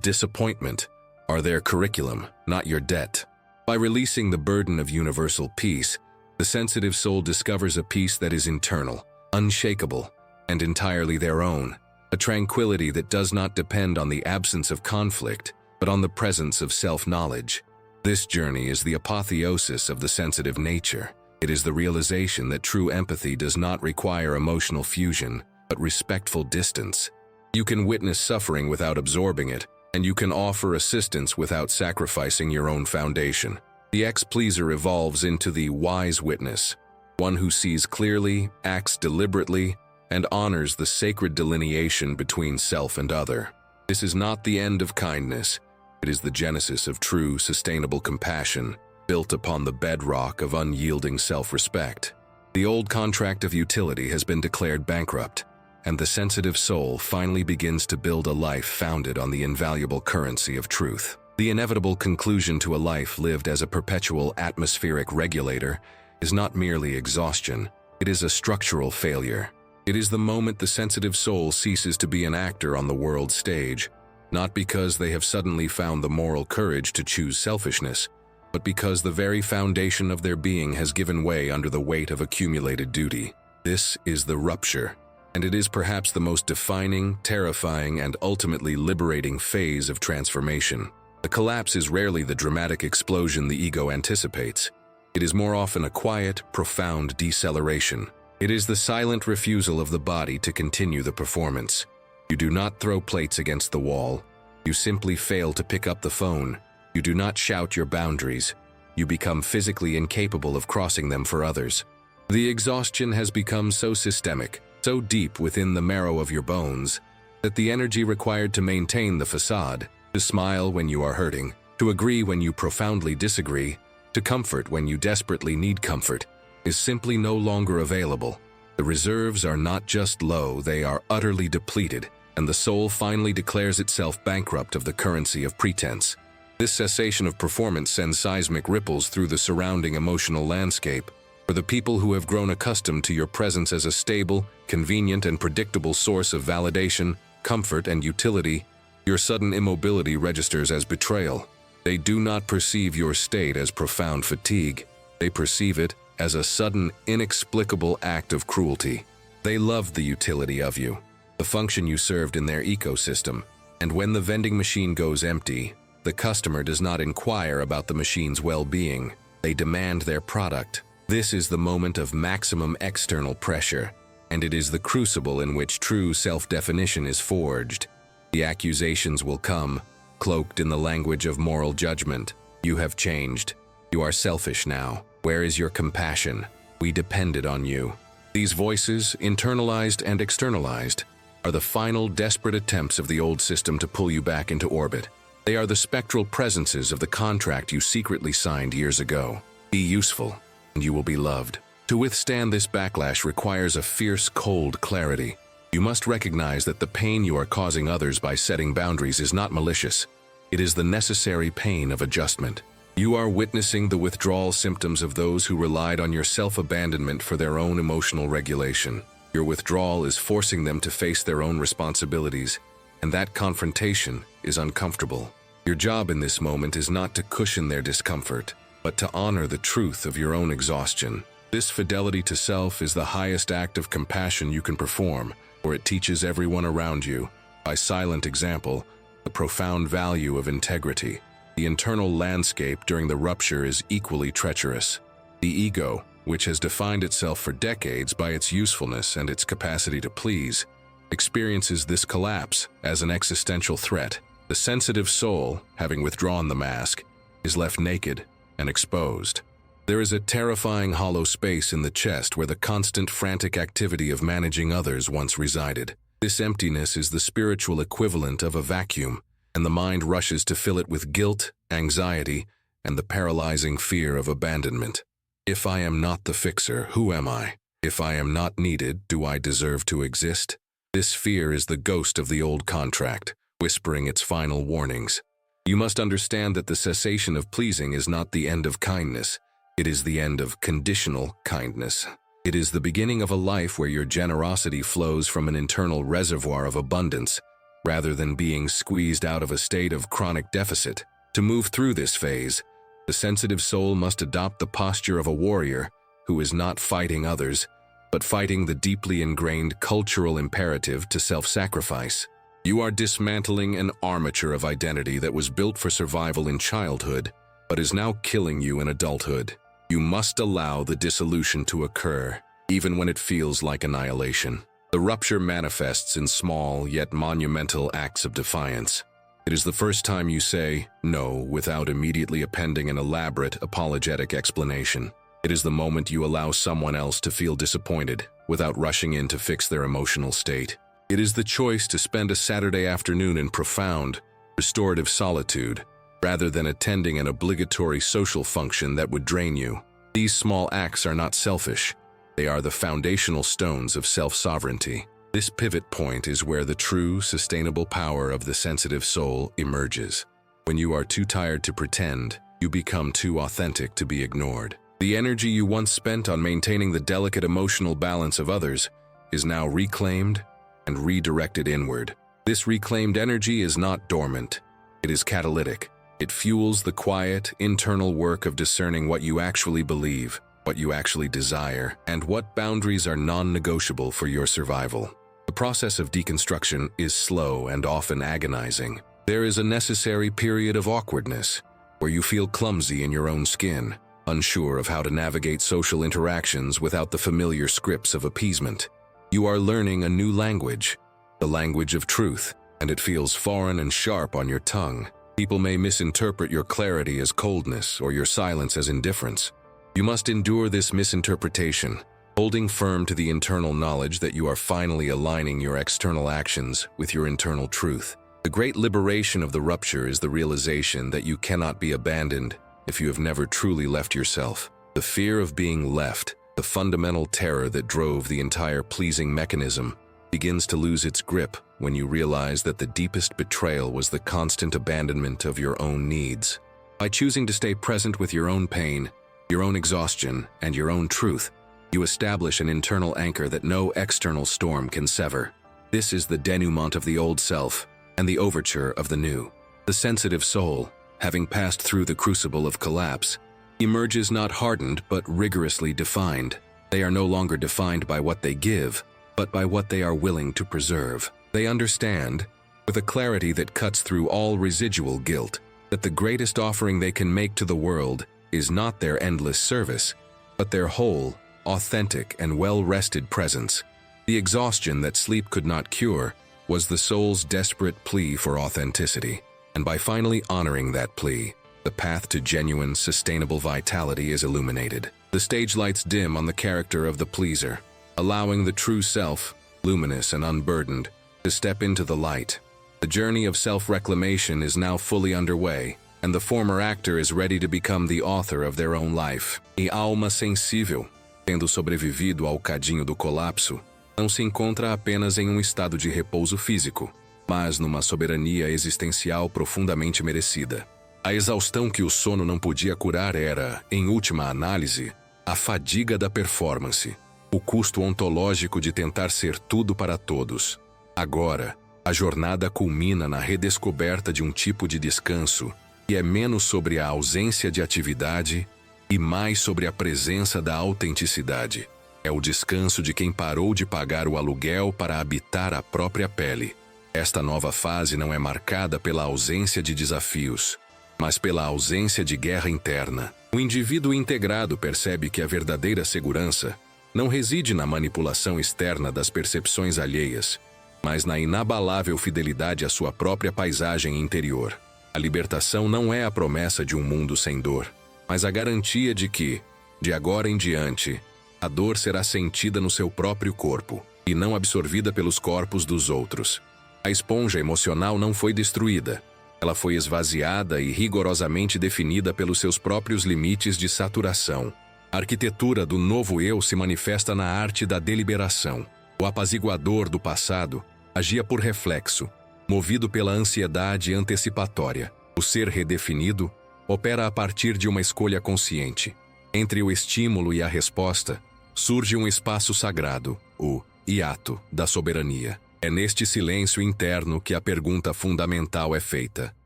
disappointment are their curriculum, not your debt. By releasing the burden of universal peace, the sensitive soul discovers a peace that is internal, unshakable, and entirely their own, a tranquility that does not depend on the absence of conflict, but on the presence of self-knowledge. This journey is the apotheosis of the sensitive nature. It is the realization that true empathy does not require emotional fusion, but respectful distance. You can witness suffering without absorbing it, and you can offer assistance without sacrificing your own foundation. The ex-pleaser evolves into the wise witness, one who sees clearly, acts deliberately, and honors the sacred delineation between self and other. This is not the end of kindness. It is the genesis of true, sustainable compassion, built upon the bedrock of unyielding self-respect. The old contract of utility has been declared bankrupt, and the sensitive soul finally begins to build a life founded on the invaluable currency of truth. The inevitable conclusion to a life lived as a perpetual atmospheric regulator is not merely exhaustion, it is a structural failure. It is the moment the sensitive soul ceases to be an actor on the world stage, not because they have suddenly found the moral courage to choose selfishness, but because the very foundation of their being has given way under the weight of accumulated duty. This is the rupture, and it is perhaps the most defining, terrifying, and ultimately liberating phase of transformation. The collapse is rarely the dramatic explosion the ego anticipates. It is more often a quiet, profound deceleration. It is the silent refusal of the body to continue the performance. You do not throw plates against the wall. You simply fail to pick up the phone. You do not shout your boundaries. You become physically incapable of crossing them for others. The exhaustion has become so systemic, so deep within the marrow of your bones, that the energy required to maintain the facade, to smile when you are hurting, to agree when you profoundly disagree, to comfort when you desperately need comfort, is simply no longer available. The reserves are not just low, they are utterly depleted, and the soul finally declares itself bankrupt of the currency of pretense. This cessation of performance sends seismic ripples through the surrounding emotional landscape. For the people who have grown accustomed to your presence as a stable, convenient, and predictable source of validation, comfort, and utility, your sudden immobility registers as betrayal. They do not perceive your state as profound fatigue. They perceive it as a sudden, inexplicable act of cruelty. They loved the utility of you, the function you served in their ecosystem, and when the vending machine goes empty, the customer does not inquire about the machine's well-being. They demand their product. This is the moment of maximum external pressure, and it is the crucible in which true self-definition is forged. The accusations will come, cloaked in the language of moral judgment. You have changed. You are selfish now. Where is your compassion? We depended on you. These voices, internalized and externalized, are the final desperate attempts of the old system to pull you back into orbit. They are the spectral presences of the contract you secretly signed years ago. Be useful, and you will be loved. To withstand this backlash requires a fierce, cold clarity. You must recognize that the pain you are causing others by setting boundaries is not malicious. It is the necessary pain of adjustment. You are witnessing the withdrawal symptoms of those who relied on your self-abandonment for their own emotional regulation. Your withdrawal is forcing them to face their own responsibilities, and that confrontation is uncomfortable. Your job in this moment is not to cushion their discomfort, but to honor the truth of your own exhaustion. This fidelity to self is the highest act of compassion you can perform, for it teaches everyone around you, by silent example, the profound value of integrity. The internal landscape during the rupture is equally treacherous. The ego, which has defined itself for decades by its usefulness and its capacity to please, experiences this collapse as an existential threat. The sensitive soul, having withdrawn the mask, is left naked and exposed. There is a terrifying hollow space in the chest where the constant frantic activity of managing others once resided. This emptiness is the spiritual equivalent of a vacuum, and the mind rushes to fill it with guilt, anxiety, and the paralyzing fear of abandonment. If I am not the fixer, who am I? If I am not needed, do I deserve to exist? This fear is the ghost of the old contract, whispering its final warnings. You must understand that the cessation of pleasing is not the end of kindness. It is the end of conditional kindness. It is the beginning of a life where your generosity flows from an internal reservoir of abundance, rather than being squeezed out of a state of chronic deficit. To move through this phase, the sensitive soul must adopt the posture of a warrior who is not fighting others, but fighting the deeply ingrained cultural imperative to self-sacrifice. You are dismantling an armature of identity that was built for survival in childhood, but is now killing you in adulthood. You must allow the dissolution to occur, even when it feels like annihilation. The rupture manifests in small yet monumental acts of defiance. It is the first time you say no without immediately appending an elaborate apologetic explanation. It is the moment you allow someone else to feel disappointed without rushing in to fix their emotional state. It is the choice to spend a Saturday afternoon in profound, restorative solitude, rather than attending an obligatory social function that would drain you. These small acts are not selfish. They are the foundational stones of self-sovereignty. This pivot point is where the true, sustainable power of the sensitive soul emerges. When you are too tired to pretend, you become too authentic to be ignored. The energy you once spent on maintaining the delicate emotional balance of others is now reclaimed and redirected inward. This reclaimed energy is not dormant. It is catalytic. It fuels the quiet, internal work of discerning what you actually believe, what you actually desire, and what boundaries are non-negotiable for your survival. The process of deconstruction is slow and often agonizing. There is a necessary period of awkwardness, where you feel clumsy in your own skin, unsure of how to navigate social interactions without the familiar scripts of appeasement. You are learning a new language, the language of truth, and it feels foreign and sharp on your tongue. People may misinterpret your clarity as coldness or your silence as indifference. You must endure this misinterpretation, holding firm to the internal knowledge that you are finally aligning your external actions with your internal truth. The great liberation of the rupture is the realization that you cannot be abandoned if you have never truly left yourself. The fear of being left, the fundamental terror that drove the entire pleasing mechanism, begins to lose its grip when you realize that the deepest betrayal was the constant abandonment of your own needs. By choosing to stay present with your own pain, your own exhaustion, and your own truth, you establish an internal anchor that no external storm can sever. This is the denouement of the old self and the overture of the new. The sensitive soul, having passed through the crucible of collapse, emerges not hardened but rigorously defined. They are no longer defined by what they give, but by what they are willing to preserve. They understand, with a clarity that cuts through all residual guilt, that the greatest offering they can make to the world is not their endless service, but their whole, authentic, and well-rested presence. The exhaustion that sleep could not cure was the soul's desperate plea for authenticity, and by finally honoring that plea, the path to genuine, sustainable vitality is illuminated. The stage lights dim on the character of the pleaser, allowing the true self, luminous and unburdened, to step into the light. The journey of self-reclamation is now fully underway, and the former actor is ready to become the author of their own life. A alma sensível, tendo sobrevivido ao cadinho do colapso, não se encontra apenas em estado de repouso físico, mas numa soberania existencial profundamente merecida. A exaustão que o sono não podia curar era, em última análise, a fadiga da performance, o custo ontológico de tentar ser tudo para todos. Agora, a jornada culmina na redescoberta de um tipo de descanso que é menos sobre a ausência de atividade e mais sobre a presença da autenticidade. É o descanso de quem parou de pagar o aluguel para habitar a própria pele. Esta nova fase não é marcada pela ausência de desafios, mas pela ausência de guerra interna. O indivíduo integrado percebe que a verdadeira segurança não reside na manipulação externa das percepções alheias, mas na inabalável fidelidade à sua própria paisagem interior. A libertação não é a promessa de um mundo sem dor, mas a garantia de que, de agora em diante, a dor será sentida no seu próprio corpo e não absorvida pelos corpos dos outros. A esponja emocional não foi destruída. Ela foi esvaziada e rigorosamente definida pelos seus próprios limites de saturação. A arquitetura do novo eu se manifesta na arte da deliberação. O apaziguador do passado agia por reflexo, movido pela ansiedade antecipatória. O ser redefinido opera a partir de uma escolha consciente. Entre o estímulo e a resposta, surge um espaço sagrado, o hiato da soberania. É neste silêncio interno que a pergunta fundamental é feita.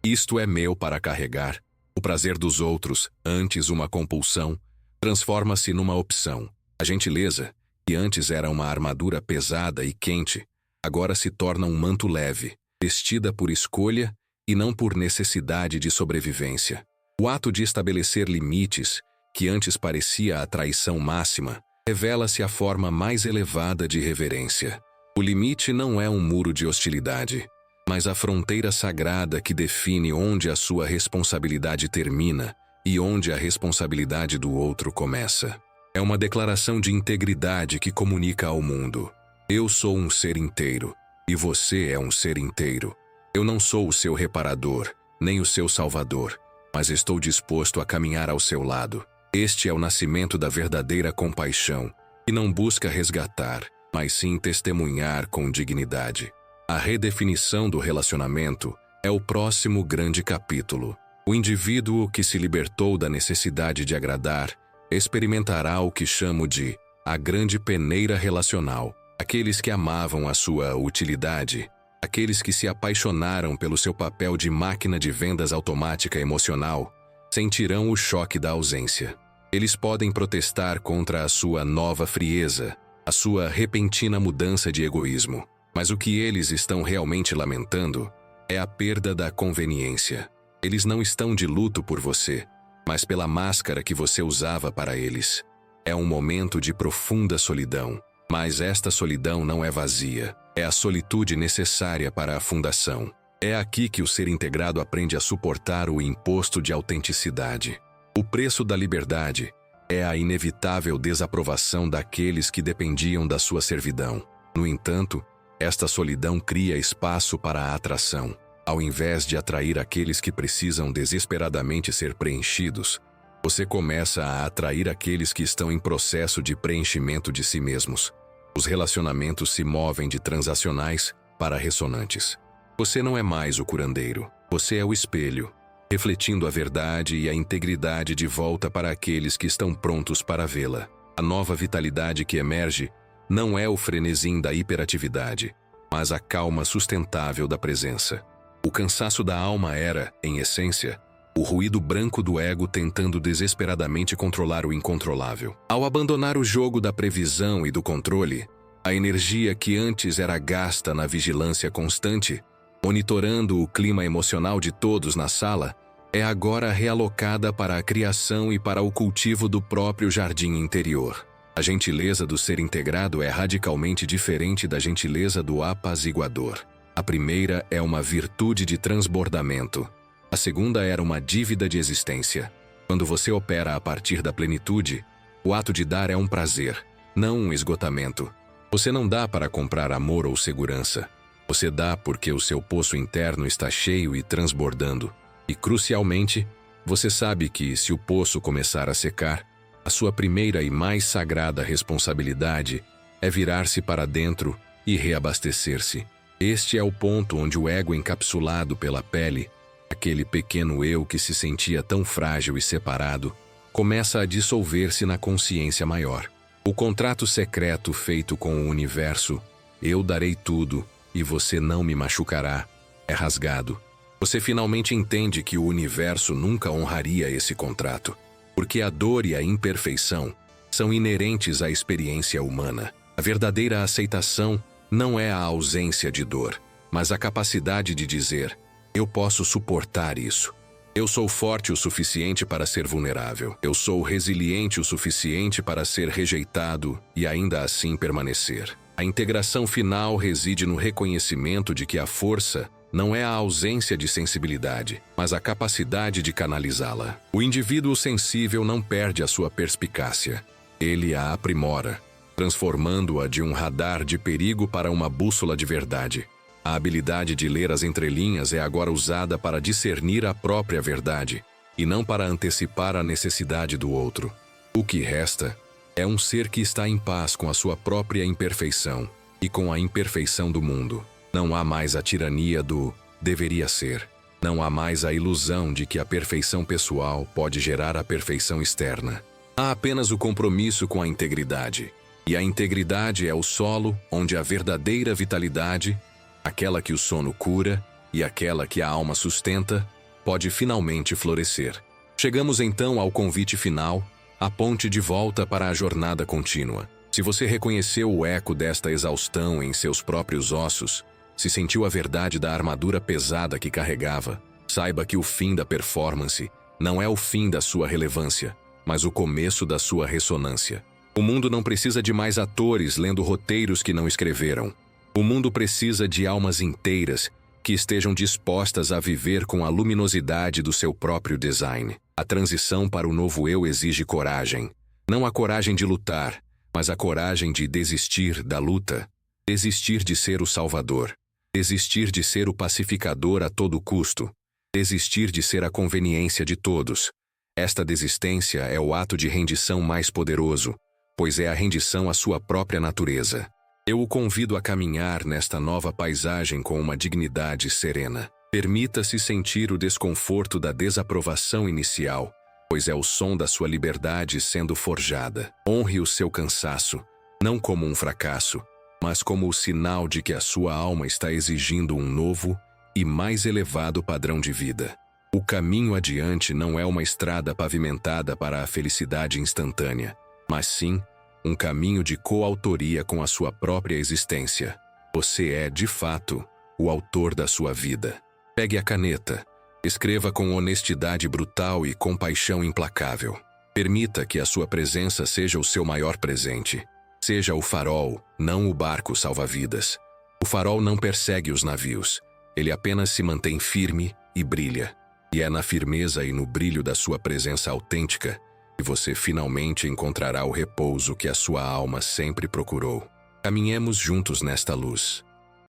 Isto é meu para carregar? O prazer dos outros, antes uma compulsão, transforma-se numa opção. A gentileza, que antes era uma armadura pesada e quente, agora se torna um manto leve, vestida por escolha e não por necessidade de sobrevivência. O ato de estabelecer limites, que antes parecia a traição máxima, revela-se a forma mais elevada de reverência. O limite não é um muro de hostilidade, mas a fronteira sagrada que define onde a sua responsabilidade termina e onde a responsabilidade do outro começa. É uma declaração de integridade que comunica ao mundo: eu sou um ser inteiro, e você é um ser inteiro. Eu não sou o seu reparador, nem o seu salvador, mas estou disposto a caminhar ao seu lado. Este é o nascimento da verdadeira compaixão, que não busca resgatar, mas sim testemunhar com dignidade. A redefinição do relacionamento é o próximo grande capítulo. O indivíduo que se libertou da necessidade de agradar experimentará o que chamo de a grande peneira relacional. Aqueles que amavam a sua utilidade, aqueles que se apaixonaram pelo seu papel de máquina de vendas automática emocional, sentirão o choque da ausência. Eles podem protestar contra a sua nova frieza, a sua repentina mudança de egoísmo, mas o que eles estão realmente lamentando é a perda da conveniência. Eles não estão de luto por você, mas pela máscara que você usava para eles. É um momento de profunda solidão, mas esta solidão não é vazia. É a solitude necessária para a fundação. É aqui que o ser integrado aprende a suportar o imposto de autenticidade. O preço da liberdade é a inevitável desaprovação daqueles que dependiam da sua servidão. No entanto, esta solidão cria espaço para a atração. Ao invés de atrair aqueles que precisam desesperadamente ser preenchidos, você começa a atrair aqueles que estão em processo de preenchimento de si mesmos. Os relacionamentos se movem de transacionais para ressonantes. Você não é mais o curandeiro, você é o espelho, refletindo a verdade e a integridade de volta para aqueles que estão prontos para vê-la. A nova vitalidade que emerge não é o frenesim da hiperatividade, mas a calma sustentável da presença. O cansaço da alma era, em essência, o ruído branco do ego tentando desesperadamente controlar o incontrolável. Ao abandonar o jogo da previsão e do controle, a energia que antes era gasta na vigilância constante, monitorando o clima emocional de todos na sala, é agora realocada para a criação e para o cultivo do próprio jardim interior. A gentileza do ser integrado é radicalmente diferente da gentileza do apaziguador. A primeira é uma virtude de transbordamento. A segunda era uma dívida de existência. Quando você opera a partir da plenitude, o ato de dar é um prazer, não um esgotamento. Você não dá para comprar amor ou segurança. Você dá porque o seu poço interno está cheio e transbordando. E, crucialmente, você sabe que, se o poço começar a secar, a sua primeira e mais sagrada responsabilidade é virar-se para dentro e reabastecer-se. Este é o ponto onde o ego encapsulado pela pele, aquele pequeno eu que se sentia tão frágil e separado, começa a dissolver-se na consciência maior. O contrato secreto feito com o universo, eu darei tudo e você não me machucará, é rasgado. Você finalmente entende que o universo nunca honraria esse contrato, porque a dor e a imperfeição são inerentes à experiência humana. A verdadeira aceitação não é a ausência de dor, mas a capacidade de dizer: eu posso suportar isso. Eu sou forte o suficiente para ser vulnerável. Eu sou resiliente o suficiente para ser rejeitado e ainda assim permanecer. A integração final reside no reconhecimento de que a força não é a ausência de sensibilidade, mas a capacidade de canalizá-la. O indivíduo sensível não perde a sua perspicácia. Ele a aprimora, transformando-a de um radar de perigo para uma bússola de verdade. A habilidade de ler as entrelinhas é agora usada para discernir a própria verdade, e não para antecipar a necessidade do outro. O que resta é um ser que está em paz com a sua própria imperfeição e com a imperfeição do mundo. Não há mais a tirania do deveria ser. Não há mais a ilusão de que a perfeição pessoal pode gerar a perfeição externa. Há apenas o compromisso com a integridade. E a integridade é o solo onde a verdadeira vitalidade, aquela que o sono cura e aquela que a alma sustenta, pode finalmente florescer. Chegamos então ao convite final, a ponte de volta para a jornada contínua. Se você reconheceu o eco desta exaustão em seus próprios ossos, se sentiu a verdade da armadura pesada que carregava, saiba que o fim da performance não é o fim da sua relevância, mas o começo da sua ressonância. O mundo não precisa de mais atores lendo roteiros que não escreveram. O mundo precisa de almas inteiras que estejam dispostas a viver com a luminosidade do seu próprio design. A transição para o novo eu exige coragem. Não a coragem de lutar, mas a coragem de desistir da luta. Desistir de ser o salvador. Desistir de ser o pacificador a todo custo. Desistir de ser a conveniência de todos. Esta desistência é o ato de rendição mais poderoso, pois é a rendição à sua própria natureza. Eu o convido a caminhar nesta nova paisagem com uma dignidade serena. Permita-se sentir o desconforto da desaprovação inicial, pois é o som da sua liberdade sendo forjada. Honre o seu cansaço, não como um fracasso, mas como o sinal de que a sua alma está exigindo um novo e mais elevado padrão de vida. O caminho adiante não é uma estrada pavimentada para a felicidade instantânea, mas sim um caminho de coautoria com a sua própria existência. Você é, de fato, o autor da sua vida. Pegue a caneta, escreva com honestidade brutal e compaixão implacável. Permita que a sua presença seja o seu maior presente. Seja o farol, não o barco salva-vidas. O farol não persegue os navios, ele apenas se mantém firme e brilha. E é na firmeza e no brilho da sua presença autêntica que você finalmente encontrará o repouso que a sua alma sempre procurou. Caminhemos juntos nesta luz.